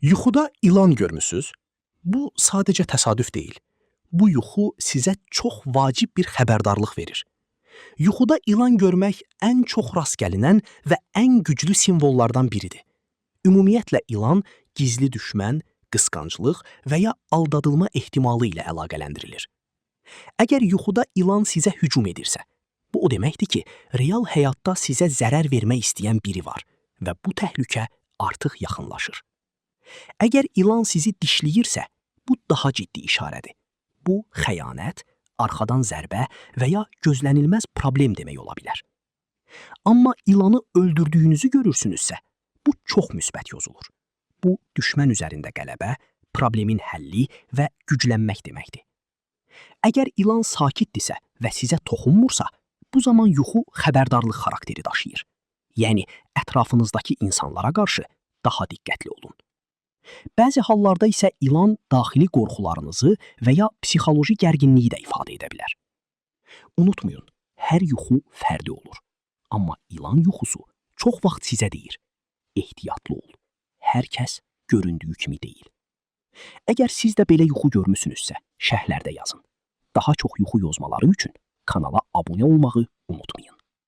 Yuxuda ilan görmüsünüz? Bu sadəcə təsadüf deyil. Bu yuxu sizə çox vacib bir xəbərdarlıq verir. Yuxuda ilan görmək ən çox rast gəlinən və ən güclü simvollardan biridir. Ümumiyyətlə ilan gizli düşmən, qısqanclıq və ya aldadılma ehtimalı ilə əlaqələndirilir. Əgər yuxuda ilan sizə hücum edirsə, bu o deməkdir ki, real həyatda sizə zərər vermək istəyən biri var və bu təhlükə artıq yaxınlaşır. Əgər ilan sizi dişləyirsə, bu daha ciddi işarədir. Bu, xəyanət, arxadan zərbə və ya gözlənilməz problem demək ola bilər. Amma ilanı öldürdüyünüzü görürsünüzsə, bu çox müsbət yozulur. Bu, düşmən üzərində qələbə, problemin həlli və güclənmək deməkdir. Əgər ilan sakitdirsə və sizə toxunmursa, bu zaman yuxu xəbərdarlıq xarakteri daşıyır. Yəni, ətrafınızdakı insanlara qarşı daha diqqətli olun. Bəzi hallarda isə ilan daxili qorxularınızı və ya psixoloji gərginliyi də ifadə edə bilər. Unutmayın, hər yuxu fərdi olur. Amma ilan yuxusu çox vaxt sizə deyir, ehtiyatlı ol, hər kəs göründüyü kimi deyil. Əgər siz də belə yuxu görmüsünüzsə, şərhlərdə yazın. Daha çox yuxu yozmaları üçün kanala abunə olmağı unutmayın.